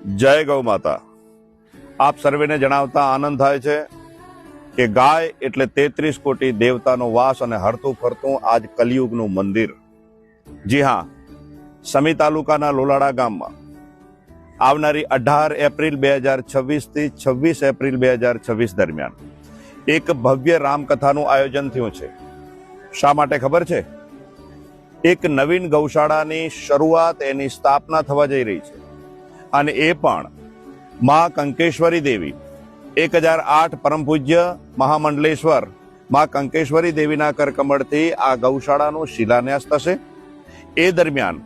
जय गौ माता। आप सर्वेने जणावता आनंद थाय छे के गाय एटले 33 कोटी देवतानो वास अने हरतुं फरतुं आज कलियुगनुं मंदिर। जी हाँ, समी तालुकाना लोलाड़ा गाममां आवनारी 18 एप्रिल 2026 थी 26 एप्रिल 2026 दरमियान एक भव्य रामकथानुं आयोजन थयुं छे। शा माटे खबर छे? एक नवीन गौशाळानी शरूआत एनी स्थापना थवा जई रही छे અને એ પણ મા કંકેશ્વરી દેવી 1008 પરમ પૂજ્ય મહામંડલેશ્વર મા કંકેશ્વરી દેવીના કરકમળથી આ ગૌશાળાનો શિલાન્યાસ થશે। એ દરમિયાન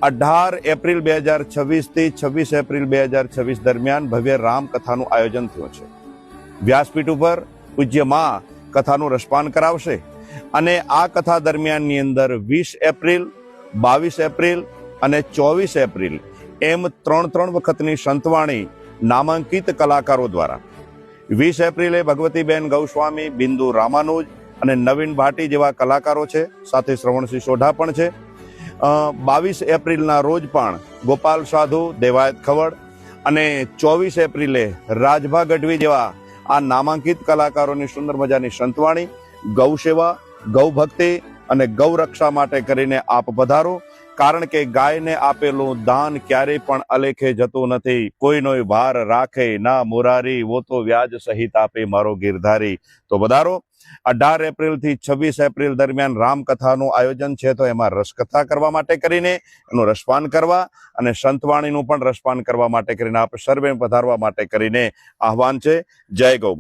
18 એપ્રિલ 2026 થી 26 એપ્રિલ 2026 દરમિયાન ભવ્ય રામકથાનું આયોજન થયું છે। વ્યાસપીઠ ઉપર પૂજ્ય મા કથાનું રસપાન કરાવશે અને આ કથા દરમિયાનની અંદર 20 એપ્રિલ 22 એપ્રિલ અને 24 એપ્રિલ एम त्रण वखतनी संतवाणी नामांकित कलाकारों द्वारा 20 एप्रिले भगवतीबेन गौस्वामी, बिंदु रामानुज अने नवीन भाटी जेवा कलाकारों छे, साथे श्रवणसिंह सोढा पण छे। 22 एप्रिलना रोज पण गोपाल साधु, देवायत खवड़ अने 24 एप्रिले राजभा गढ़वी जेवा आ नामांकित कलाकारोनी सुंदर मजानी संतवाणी, गौसेवा, गौभक्ति अने गौरक्षा माटे करीने आप पधारो। कारण के गाय ने आपेलू दान क्यारे पण अलेखे जतो नथी। कोईनो भार राखे ना मुरारी, वो तो व्याज सहित आपे मारो गिरधारी। तो पधारो। 18 एप्रिल थी 26 एप्रिल दरमियान रामकथानुं आयोजन छे, तो एमां रसकथा करवा माटे करीने एनुं रसपान करवा अने संतवाणीनुं पण रसपान करवा माटे करीने आप सर्वे पधारवा माटे करीने आह्वान छे। जय गौ माता।